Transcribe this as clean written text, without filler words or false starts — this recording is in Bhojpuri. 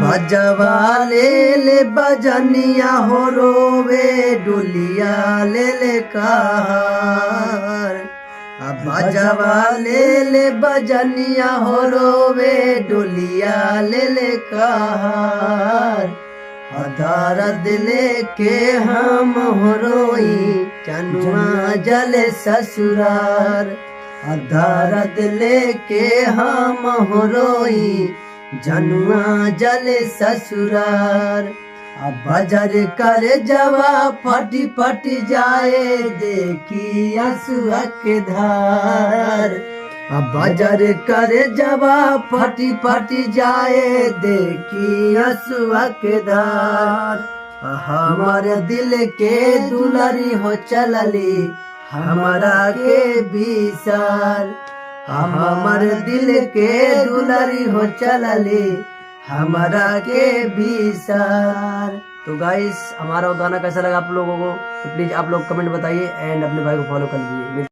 बजवा ले बजनिया हो रोवे डुलिया ले कार। बजवा ले बजनिया हो रोवे डुलिया ले कार। अधार दिले के हम हो रोई चनुआ जले ससुरार। अधार दिले के हम हो रोई जनुआ जले ससुरार। अब बजर कर जवा फटी फटी जाए देखी आंसुआ के धार। अब बजर कर जवा फटी फटी जाए देखी आंसुआ के धार। हमारे दिल के दुलारी हो चलली हमारा के विसार। हमारे दिल के दुलारी हो चलली हमारा के विसार। तो गाइस हमारा गाना कैसा लगा आप लोगों को, तो प्लीज आप लोग कमेंट बताइए एंड अपने भाई को फॉलो कर लीजिए।